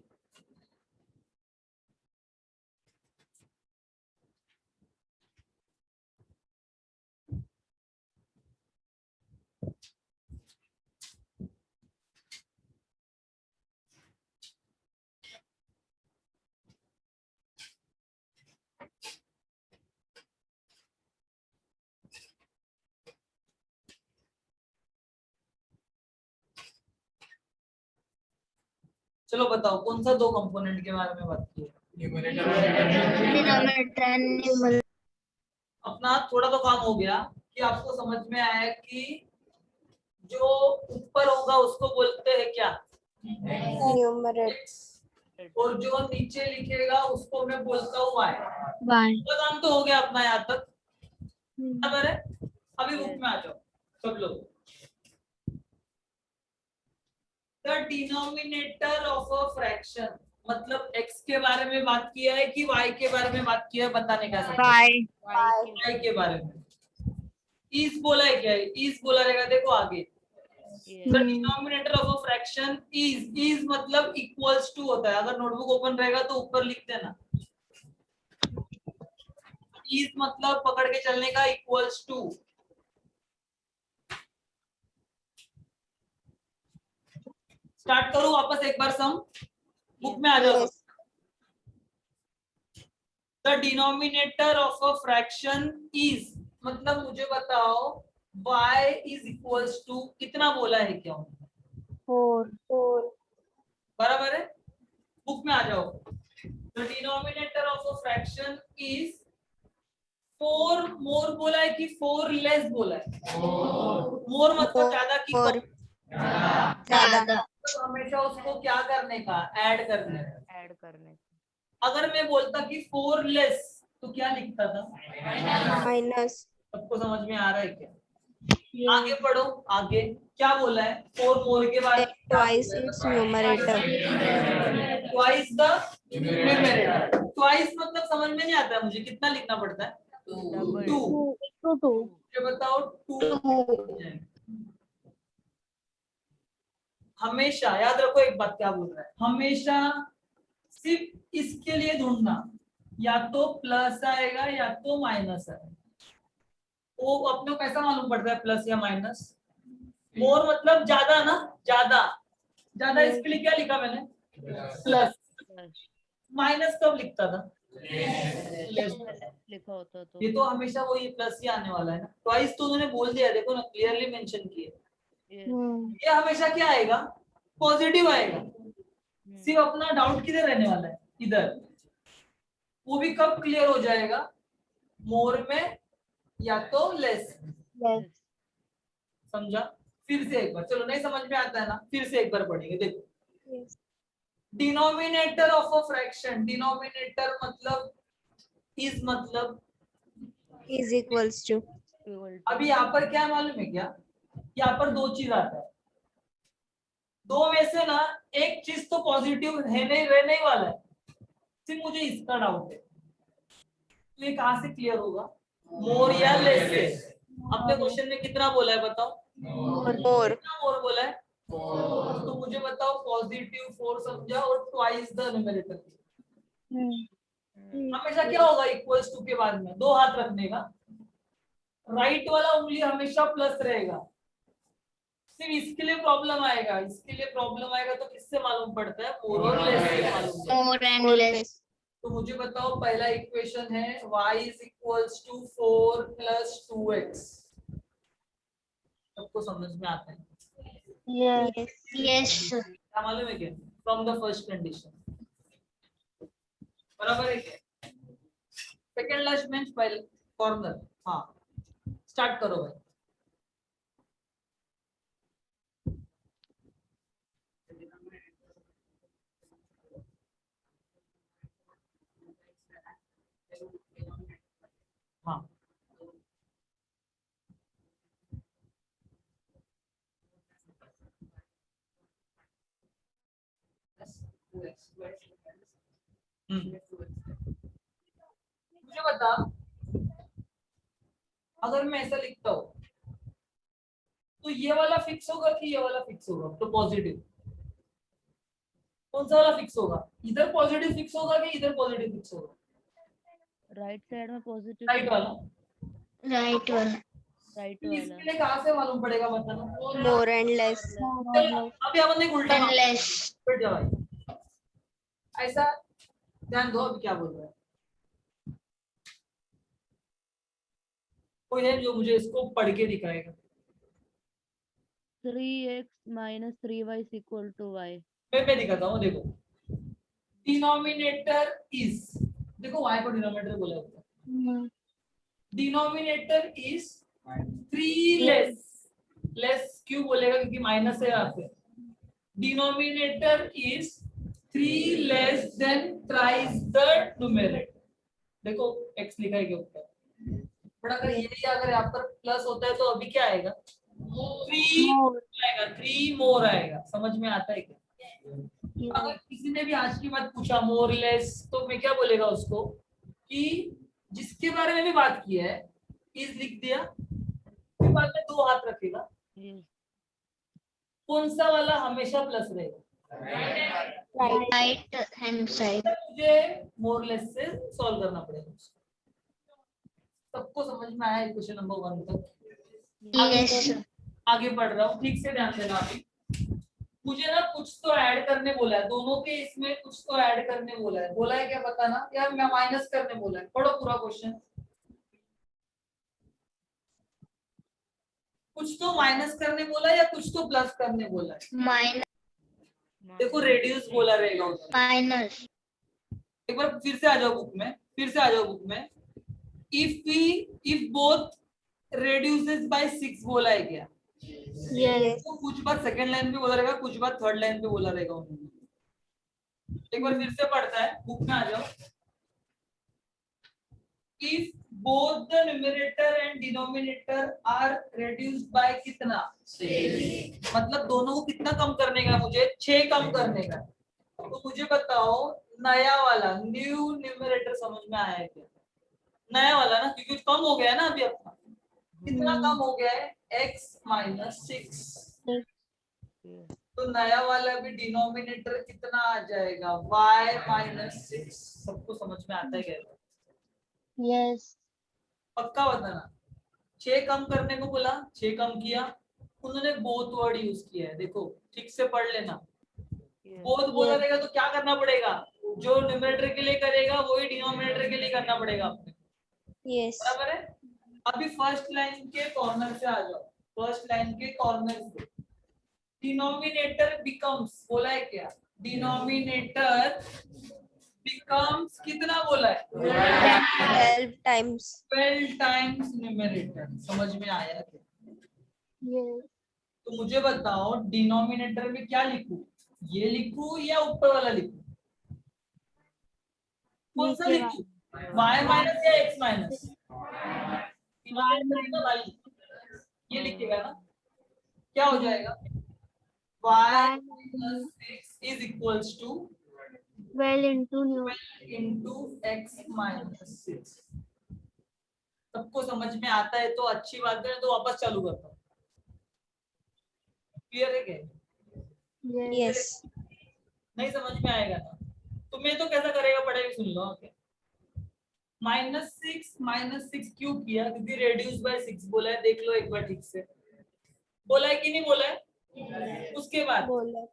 चलो बताओ कौन सा 2 कंपोनेंट के बारे में बात की है? Denominator and numerator. अपना थोड़ा तो काम हो गया कि आपको समझ में आया कि जो ऊपर होगा उसको बोलते हैं क्या? Numerator. और जो नीचे लिखेगा उसको मैं बोलता हूँ y। One. तो काम तो हो गया अपना यहाँ तक, बराबर है। अभी बुक में आ जाओ सब लोग। The denominator of a fraction, मतलब x के बारे में बात किया है कि y के बारे में बात किया है, बताने का y के बारे में। इस बोला है क्या? इस बोला रहेगा, देखो आगे। The denominator of a fraction is मतलब equals to होता है। अगर नोटबुक ओपन रहेगा तो ऊपर लिख देना। is मतलब पकड़ के चलने का, equals to। स्टार्ट करूं वापस एक बार सम, बुक में आ जाओ। Yes. The denominator of a fraction is मतलब मुझे बताओ y is equals to कितना बोला है क्या? 4. बराबर है, बुक में आ जाओ। The denominator of a fraction is 4 मोर बोला है कि 4 लेस बोला है? मोर मतलब ज्यादा की More. कम? ज्यादा. तो हमेशा उसको क्या करने का? ऐड करने का। ऐड करने अगर मैं बोलता कि 4 लेस तो क्या लिखता था? Minus. सबको समझ में आ रहा है क्या? आगे पढ़ो, आगे क्या बोला है? 4 मोर के बाद Twice its numerator. Twice the numerator. Twice मतलब समझ में नहीं आता है मुझे, कितना लिखना पड़ता है? 2। ये बताओ 2 हमेशा याद रखो एक बात, क्या बोल रहा है? हमेशा सिर्फ इसके लिए ढूंढना, या तो प्लस आएगा या तो माइनस आएगा। वो अपने को कैसा मालूम पड़ता है प्लस या माइनस? मोर मतलब ज्यादा ना, ज्यादा। ज्यादा इसके लिए क्या लिखा मैंने? प्लस। माइनस कब लिखता था? लेस। लिखा होता तो ये तो हमेशा वही प्लस ही आने वाला है ना। ट्वाइस तो उन्होंने बोल दिया, देखो ना, क्लियरली मेंशन किया। ये हमेशा क्या आएगा? पॉजिटिव आएगा। सिर्फ अपना डाउट किधर रहने वाला है? इधर। वो भी कब क्लियर हो जाएगा? मोर में या तो लेस। समझा? फिर से एक बार, चलो नहीं समझ में आता है ना, फिर से एक बार पढ़ेंगे, देखो। Yes. Denominator of a fraction, denominator मतलब इज मतलब Is equals to. अभी यहाँ पर क्या मालूम है क्या? यहाँ पर 2 चीज आता है, 2 में से ना एक चीज तो पॉजिटिव है, नहीं रहने ही वाला है। सिर्फ मुझे इसका डाउट है, तो ये कहाँ से क्लियर होगा? मोर या लेस से? अपने क्वेश्चन में कितना बोला है बताओ? More. कितना मोर बोला है? तो मुझे बताओ पॉजिटिव 4 समझा और ट्वाइस द न्यूमरेटर। हमेशा क्या होगा इक्वल्स टू के बाद में? 2 हाथ रखने का, राइट वाला उंगली हमेशा प्लस रहेगा। सिर्फ इसके लिए प्रॉब्लम आएगा, इसके लिए प्रॉब्लम आएगा तो किससे मालूम पड़ता है? मोर और लेस से मालूम पड़ता है। More and More less. less. तो मुझे बताओ पहला इक्वेशन है y is equals to 4 plus 2x। सबको समझ में आता है? Yes. Yes, sir. क्या मालूम है क्या? फ्रॉम द फर्स्ट कंडीशन, बराबर है क्या? सेकंड लास्ट बेंच पहले कॉर्नर। हाँ स्टार्ट करो भाई। हाँ मुझे बता, अगर मैं ऐसा लिखता हूँ तो ये वाला फिक्स होगा कि ये वाला फिक्स होगा? तो पॉजिटिव कौन सा वाला फिक्स होगा? इधर पॉजिटिव फिक्स होगा कि इधर पॉजिटिव फिक्स होगा? राइट साइड में पॉजिटिव, राइट वाला। राइट वाला। राइट तो वाला। इसके लिए कहाँ से मालूम पड़ेगा बताना? More and less. चलो, अब यहाँ बंदे उल्टा काम लेस। बैठ जाओ भाई। ऐसा ध्यान दो अभी क्या बोल रहा है। कोई है जो मुझे इसको पढ़ के दिखाएगा? 3x minus 3y is equal to y. मैं दिखाता हूँ, देखो डिनोमिनेटर इज, देखो y को डिनोमिनेटर बोला होता है, डिनोमिनेटर इज 3 लेस, लेस क्यों बोलेगा? क्योंकि माइनस है यहाँ पे। Denominator is 3 less than thrice the numerator. देखो x लिखा है के ऊपर, बट अगर यही अगर यहाँ पर प्लस होता है तो अभी क्या आएगा? 3 आएगा, 3 मोर आएगा। समझ में आता है क्या? अगर किसी ने भी आज की बात पूछा मोर लेस, तो मैं क्या बोलेगा उसको कि जिसके बारे में भी बात की है इज लिख दिया, फिर बाद में 2 हाथ रखेगा, Yes. कौन सा वाला हमेशा प्लस रहेगा? Right hand side. मुझे मोर लेस से सॉल्व करना पड़ेगा। सबको समझ में आया क्वेश्चन नंबर 1 तक? यस। आगे बढ़ रहा हूँ, ठीक से ध्यान देना। अभी मुझे ना कुछ तो ऐड करने बोला है, दोनों के इसमें कुछ तो ऐड करने बोला है। बोला है क्या बताना यार? मैं माइनस करने बोला है। पढ़ो पूरा क्वेश्चन। कुछ तो माइनस करने बोला है या कुछ तो प्लस करने बोला है? माइनस। देखो रेड्यूस बोला रहेगा उसमें। माइनस। एक बार फिर से आ जाओ बुक में, फिर से आ जाओ बुक में। इफ बोथ reduces by 6 बोला है क्या? यस। तो कुछ बात सेकंड लाइन पे बोला रहेगा, कुछ बात थर्ड लाइन पे बोला रहेगा उन्होंने। एक बार फिर से पढ़ता है, बुक में आ जाओ। If both the numerator and denominator are reduced by कितना? 6। मतलब दोनों को कितना कम करने का? मुझे 6 कम करने का। तो मुझे बताओ नया वाला न्यू न्यूमरेटर समझ में आया है क्या? नया वाला ना, क्योंकि कम हो गया है ना अभी अपना। कितना कम हो गया है? x minus 6। तो नया वाला भी डिनोमिनेटर कितना आ जाएगा? y minus 6। सबको समझ में आता है क्या? यस। पक्का बताना। 6 कम करने को बोला, 6 कम किया, उन्होंने बोथ वर्ड यूज किया है। देखो ठीक से पढ़ लेना। बोथ बोला रहेगा तो क्या करना पड़ेगा? जो न्यूमरेटर के लिए करेगा वही डिनोमिनेटर के लिए करना पड़ेगा अपने। Yes. बराबर है? अभी फर्स्ट लाइन के कॉर्नर से आ जाओ। फर्स्ट लाइन के कॉर्नर से डिनोमिनेटर बिकम्स बोला है क्या? डिनोमिनेटर बिकम्स कितना बोला है? 12 times. 12 times numerator. समझ में आया क्या? यस। तो मुझे बताओ डिनोमिनेटर में क्या लिखूं? ये लिखूं या ऊपर वाला लिखूं? कौन सा लिखूं? y माइनस या x माइनस? ये लिखेगा ना, क्या हो जाएगा? y minus 6 is equals to 12 into new. 12 into x minus 6। सबको समझ में आता है तो अच्छी बात है, तो वापस चालू करता हूँ। क्लियर है क्या? Yes. नहीं समझ में आएगा ना, तो मैं तो कैसा करेगा पढ़ेगा, सुन लो। ओके, माइनस 6 क्यों किया? क्योंकि रेड्यूस बाय 6 बोला है। देख लो एक बार ठीक से, बोला है कि नहीं बोला है? उसके बाद बोला.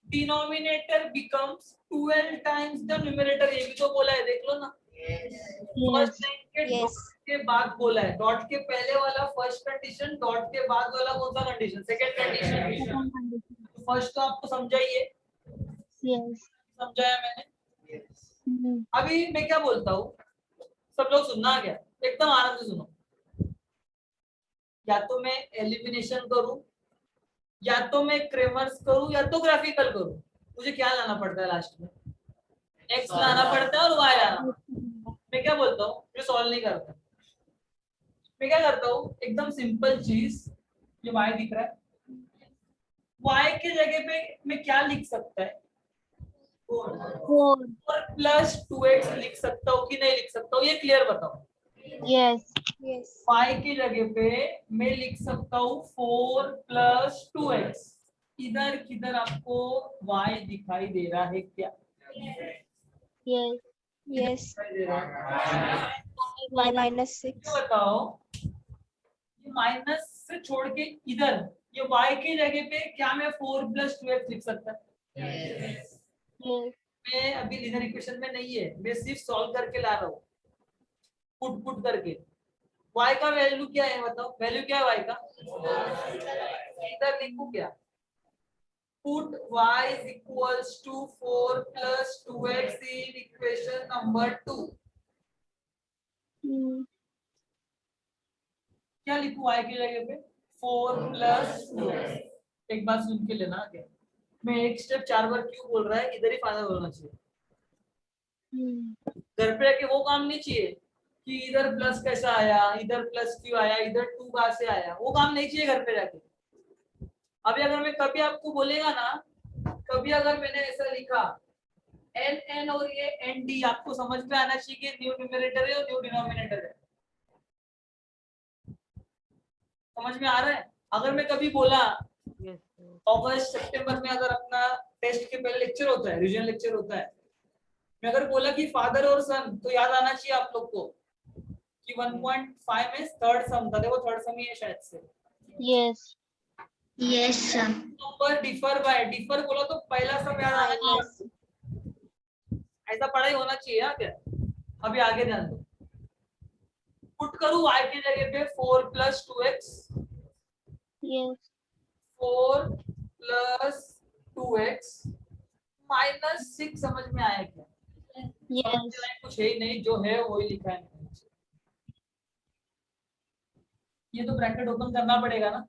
Denominator becomes 12 times the numerator. ये भी तो बोला है, देख लो ना। फर्स्ट लाइन के Yes. डॉट के बाद बोला है। डॉट के पहले वाला फर्स्ट कंडीशन, डॉट के बाद वाला कौन सा कंडीशन? Second condition. फर्स्ट तो आपको समझाइए, यस। समझाया मैंने। अभी मैं क्या बोलता हूँ, सब लोग सुनना क्या, एकदम आराम से सुनो। या तो मैं एलिमिनेशन करूं, या तो मैं क्रेमर्स करूं, या तो ग्राफिकल करूं। मुझे क्या लाना पड़ता है लास्ट में? x लाना पड़ता है और y लाना। मैं क्या बोलता हूँ, मैं सॉल्व नहीं करता। मैं क्या करता हूँ, एकदम सिंपल चीज, जो y दिख रहा है, y के जगह पे मैं क्या लिख सकता है? 4. प्लस 2x लिख सकता हूँ कि नहीं लिख सकता हूँ, ये क्लियर बताओ। Yes. Yes. y की जगह पे मैं लिख सकता हूँ 4 प्लस 2x। इधर किधर आपको y दिखाई दे रहा है क्या? Yes. Yes. दिखाई दे रहा है? Y minus 6. तो बताओ, ये माइनस से छोड़ के इधर ये y की जगह पे क्या मैं 4 प्लस 2x लिख सकता? Yes. मैं अभी लिनियर इक्वेशन में नहीं है, मैं सिर्फ सॉल्व करके ला रहा हूँ, पुट करके। y का वैल्यू क्या है बताओ, वैल्यू क्या है y का? इधर लिखूं क्या? Put y is equals to 4 plus 2x in equation number 2। क्या लिखूं y की जगह पे? 4 प्लस 2x। एक बात सुन के लेना आगे, मैं एक स्टेप 4 बार क्यों बोल रहा है, इधर ही फाइनल होना चाहिए। घर पे आके वो काम नहीं चाहिए कि इधर प्लस कैसा आया, इधर प्लस क्यों आया, इधर 2 कहां से आया, वो काम नहीं चाहिए घर पे जाके। अभी अगर मैं कभी आपको बोलेगा ना, कभी अगर मैंने ऐसा लिखा एन एन और ये एन डी, आपको समझ में आना चाहिए कि न्यू न्यूमरेटर है और न्यू डिनोमिनेटर है। समझ में आ रहा है? अगर मैं कभी बोला अगस्त सितंबर में अगर अपना टेस्ट के पहले लेक्चर होता है, रिविजन लेक्चर होता है, मैं अगर बोला कि फादर और सन, तो याद आना चाहिए आप लोग को कि 1.5 में थर्ड सम था, देखो थर्ड सम ही है शायद से। Yes. Yes, sir. Number differ by, differ बोला तो पहला सम याद आना चाहिए। Minus. ऐसा पढ़ाई होना चाहिए ना क्या? अभी आगे ध्यान दो, पुट करूं y की जगह पे 4 plus 2x, Yes. 4 plus 2x minus 6। समझ में आया क्या? Yes. कुछ है ही नहीं, जो है वही लिखा है। ये तो ब्रैकेट ओपन करना पड़ेगा ना,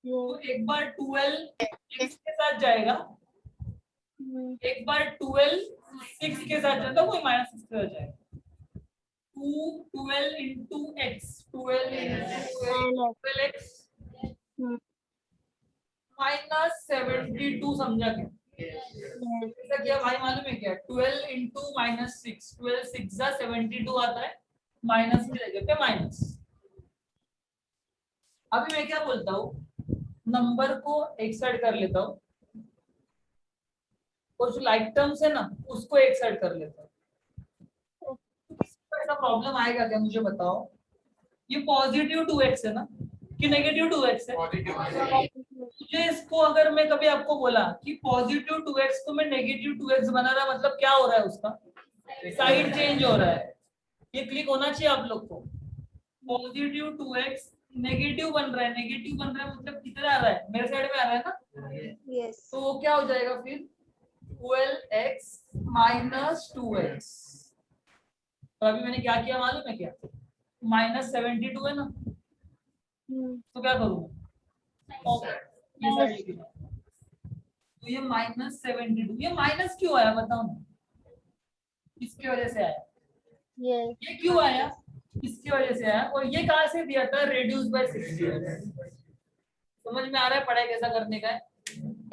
तो Yes. एक बार 12 x के साथ जाएगा, एक बार 12 6 के साथ जाता है, कोई माइनस 6 के साथ जाएगा। 2 12 into x, 12 into 12x minus 72। समझा क्या? ऐसा क्या भाई मालूम है क्या? 12 into माइनस 6, 12 6 जा 72 आता है, माइनस की जगह पे माइनस। अभी मैं क्या बोलता हूँ, नंबर को एक साइड कर लेता हूँ और जो लाइक टर्म्स है ना उसको एक साइड कर लेता हूँ। ऐसा प्रॉब्लम आएगा क्या मुझे बताओ? ये पॉजिटिव 2x है ना कि नेगेटिव 2x है? मुझे इसको अगर मैं कभी आपको बोला कि पॉजिटिव 2x को मैं नेगेटिव 2x बना रहा, मतलब क्या हो रहा है, उसका साइड चेंज हो रहा है। ये क्लिक होना चाहिए आप लोग को। पॉजिटिव 2x नेगेटिव बन रहा है, नेगेटिव बन रहा है मतलब किधर आ रहा है, मेरे साइड में आ रहा है ना। Yes. तो वो क्या हो जाएगा फिर 12x माइनस 2x। तो अभी मैंने क्या किया मालूम है क्या? माइनस 72 है ना, तो क्या करूँ, ये साइड लिख दूं। तो ये माइनस 72, ये माइनस क्यों आया बताओ ना? इसकी वजह से आया। Yes. ये क्यों आया? इसकी वजह से आया। और ये कहां से दिया था? Reduce by 60। समझ में आ रहा है पढ़ाई कैसा करने का है?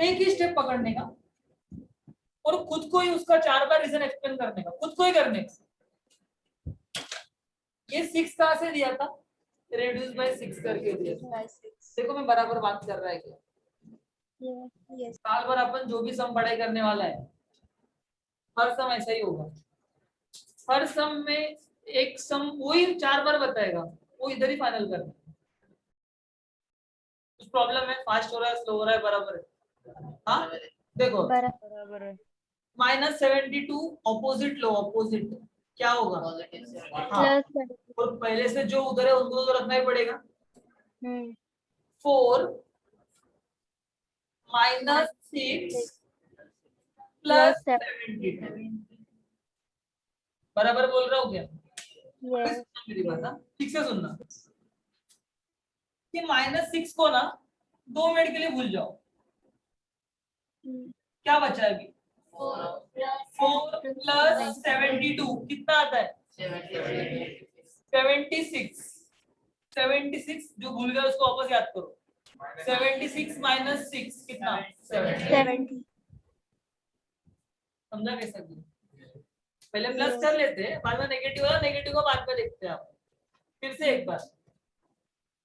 एक ही स्टेप पकड़ने का और खुद को ही उसका 4 बार रीजन एक्सप्लेन करने का, खुद को ही करने का। ये 6 कहां से दिया था? रेड्यूस बाय 6 करके दिया था। By 6. देखो मैं बराबर बात कर रहा है क्या? Yes. साल भर अपन जो भी सम पढ़ाई करने वाला है, हर सम ऐसा ही होगा। हर सम में एक सम वही 4 बार बताएगा, वो इधर ही फाइनल करना। कुछ प्रॉब्लम है? फास्ट हो रहा है, स्लो हो रहा है, बराबर है? हाँ देखो, बराबर है। माइनस 72 ऑपोजिट लो, ऑपोजिट क्या होगा? हाँ, और पहले से जो उधर है उनको तो रखना ही पड़ेगा। 4 माइनस 6 प्लस 72 बराबर बोल रहा हूँ क्या? मेरी बात हाँ? ठीक से सुनना कि माइनस 6 को ना 2 मिनट के लिए भूल जाओ। क्या बचा है अभी? 4 प्लस 72 कितना आता है? 76। 76 जो भूल गए उसको वापस याद करो। 76 माइनस 6 कितना? 70। 70. समझा कैसा किया? पहले प्लस कर लेते हैं, बाद में नेगेटिव वाला, नेगेटिव को बाद में देखते हैं। आप फिर से एक बार,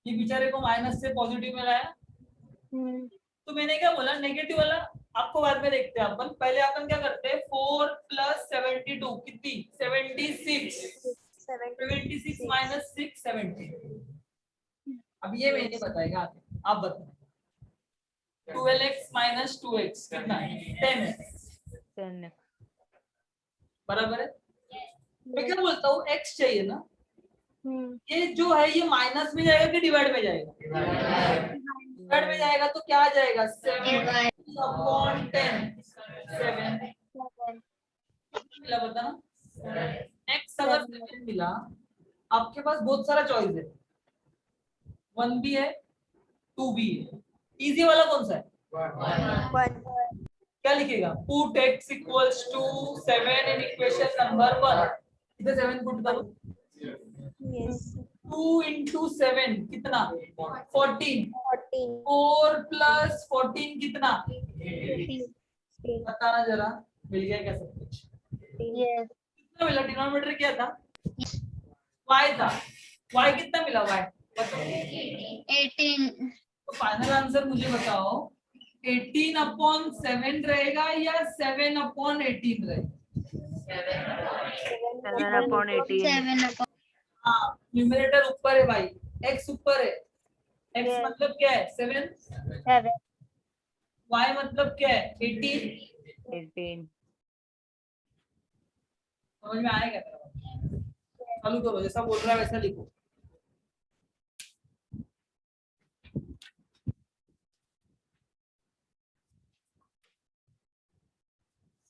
ये बेचारे को माइनस से पॉजिटिव में लाया, तो मैंने क्या बोला, नेगेटिव वाला आपको बाद में देखते हैं अपन। पहले अपन क्या करते हैं, 4 + 72 कितनी, 76, 76 माइनस 6 70। अब ये मैंने बताएगा आगे, आप बताओ। 12x माइनस 2x कितना, 10x 10x बराबर है। मैं क्या बोलता हूँ, x चाहिए ना, ये जो है ये माइनस में जाएगा कि डिवाइड में जाएगा? डिवाइड में जाएगा, तो क्या आ जाएगा, 7/10 7 मिला, बताना। x अगर 7 मिला, आपके पास बहुत सारा चॉइस है, 1 भी है 2 भी है। इजी वाला कौन सा है? 1. क्या लिखेगा, put x equals to 7 in equation number 1। इधर 7 पुट करो, Yes. 2 into 7 कितना, 14। 14. 4 + 14 कितना, 15. बताना जरा, मिल गया क्या सब कुछ? Yes. कितना मिला, डिनोमिनेटर क्या था, y था, y कितना मिला, y बताओ। 18. तो फाइनल आंसर मुझे बताओ, 18/7 रहेगा या 7/18 रहेगा? 7/18 हाँ, न्यूमरेटर ऊपर है भाई, x ऊपर है। x Yes. मतलब क्या है, 7, 7. y मतलब क्या है, 18। 18 समझ में आएगा तेरा बात? चालू करो, जैसा बोल रहा है वैसा लिखो।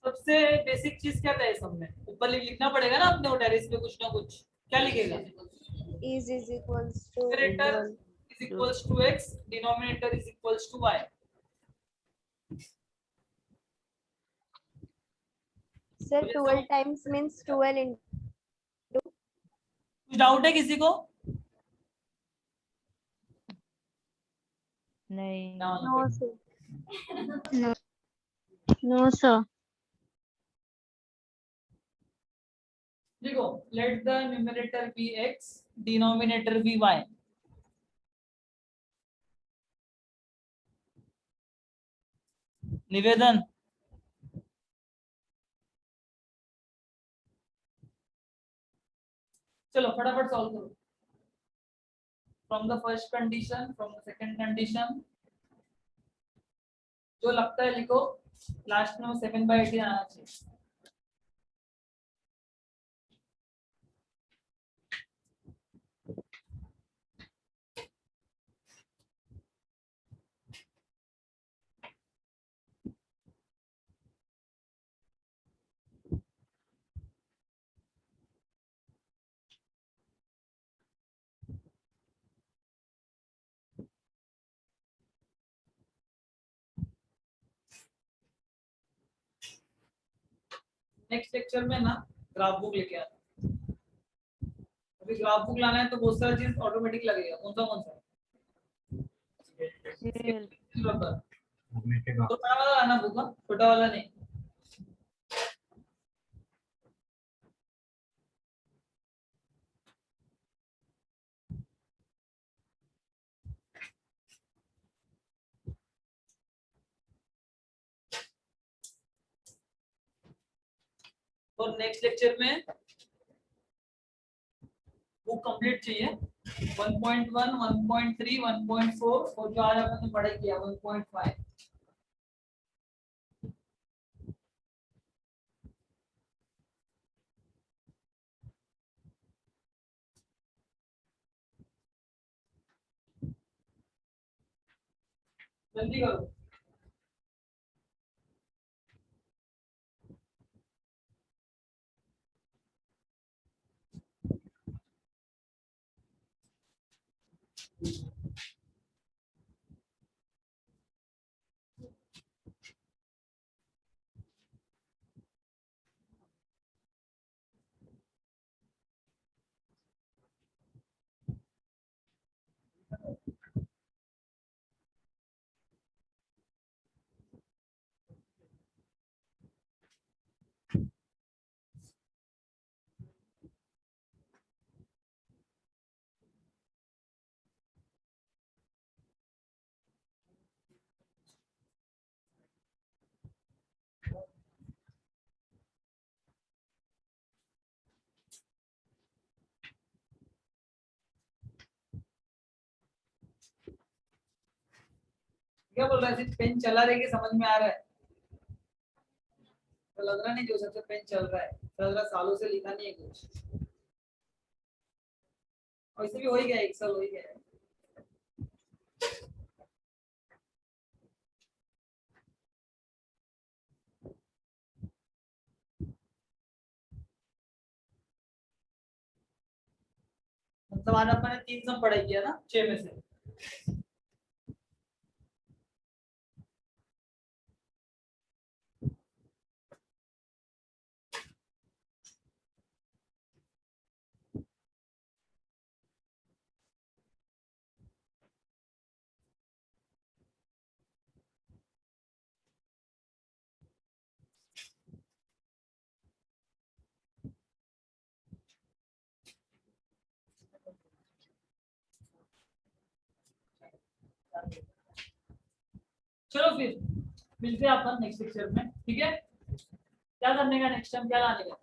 सबसे बेसिक चीज क्या था इस सब में, ऊपर लिखना पड़ेगा ना अपने डायरीज पे कुछ ना कुछ। क्या लिखेगा, Is equals to numerator is equals to x, denominator is equals to y। sir 12 times means 12 in कुछ डाउट है किसी को? नहीं no sir. No, sir. देखो, let the numerator be x, denominator be y। Nivedan, चलो फटाफट सॉल्व करो। From the first condition, from the second condition, जो लगता है लिखो, लास्ट में 7/18 आना चाहिए। नेक्स्ट लेक्चर में ना ग्राफ बुक लेके आना। अभी ग्राफ बुक लाना है तो बहुत सारी चीज ऑटोमेटिक लगेगा, कौन सा रबर, तो बड़ा वाला लाना बुक, छोटा वाला नहीं। और नेक्स्ट लेक्चर में बुक कंप्लीट चाहिए, 1.1 1.3 1.4 और जो आज आपने पढ़ाई किया 1.5। जल्दी करो। बोल रहा है सिर्फ पेन चला रहे कि समझ में आ रहा है? तो लग रहा नहीं जो सबसे पेन चल रहा है, तो लग रहा सालों से लिखा नहीं है कुछ। और इसे भी हो ही गया, एक साल हो ही गया है। मतलब आज अपन ने 3 सम पढ़ाई किया ना 6 में से। चलो फिर मिलते हैं अपन नेक्स्ट लेक्चर में, ठीक है? क्या करने का नेक्स्ट टाइम, क्या लाने का?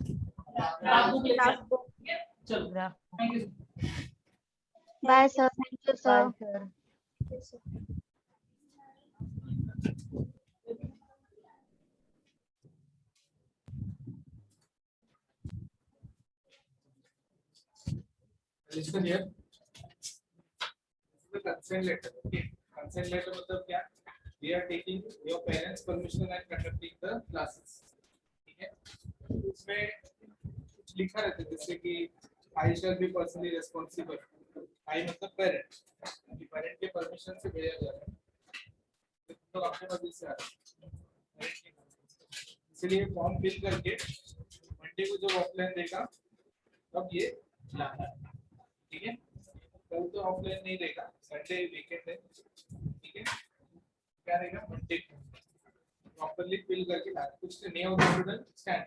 ग्राफ बुक लेके आना, ठीक है? चलो thank you. Bye, sir. Thank you, sir. sir. Listen here. This is the consent letter. Okay. Consent letter मतलब क्या? We are taking your parents' permission and conducting the classes. ठीक है? उसमें कुछ लिखा रहता है जैसे कि I shall be personally responsible. I मतलब parent. कि parent के permission से भेजा जा रहा है। तो अपने मर्जी से आ रहा है। इसलिए फॉर्म फिल करके मंडे को जो ऑफलाइन देगा तब ये लाना है, ठीक है? कल तो ऑफलाइन नहीं रहेगा, संडे वीकेंड है, ठीक है? क्या रहेगा? मंडे को प्रॉपर्ली फिल करके लाना, कुछ नहीं होगा स्टूडेंट स्टैंड।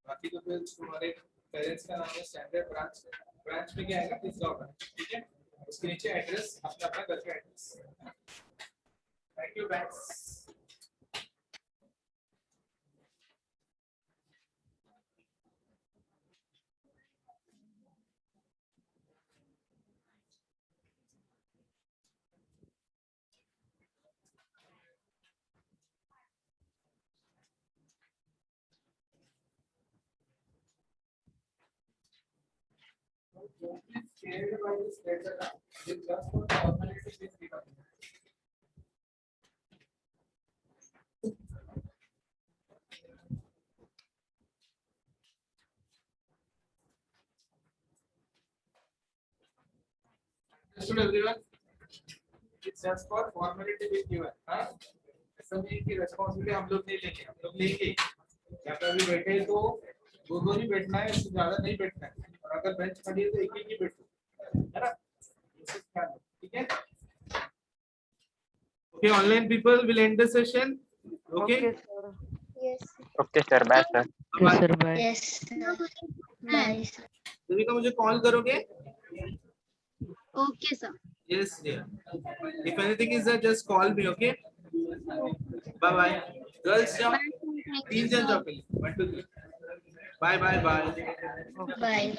बाकी तो फिर तुम्हारे पेरेंट्स का नाम है स्टैंडर्ड ब्रांच, ब्रांच में क्या आएगा? पिज्जा होगा, ठीक है? उसके नीचे एड्रेस, अपना अपना घर का address. Thank you friends. Don't be scared about this letter. It's just for formality. Please read it. Understood everyone? It's just for formality with you. हाँ? ऐसा नहीं कि responsibility हम लोग नहीं लेंगे, हम लोग लेंगे। या तो अभी बैठे तो दो ही बैठना है, इससे ज़्यादा नहीं बैठना है। और अगर बेंच खाली है तो एक ही बैठो, है ना? ठीक है? Okay, online people will end the session. Okay? Yes. Okay sir, bye sir. Okay, sir. Bye. Yes, sir. Bye. Devika मुझे कॉल करोगे? Okay, sir. Yes, yeah. If anything is there, just call me, okay? Bye bye. Girls, jump. Thank you, 3 जन sir. जाओ पहले. 1 2 3. Bye bye bye. Bye.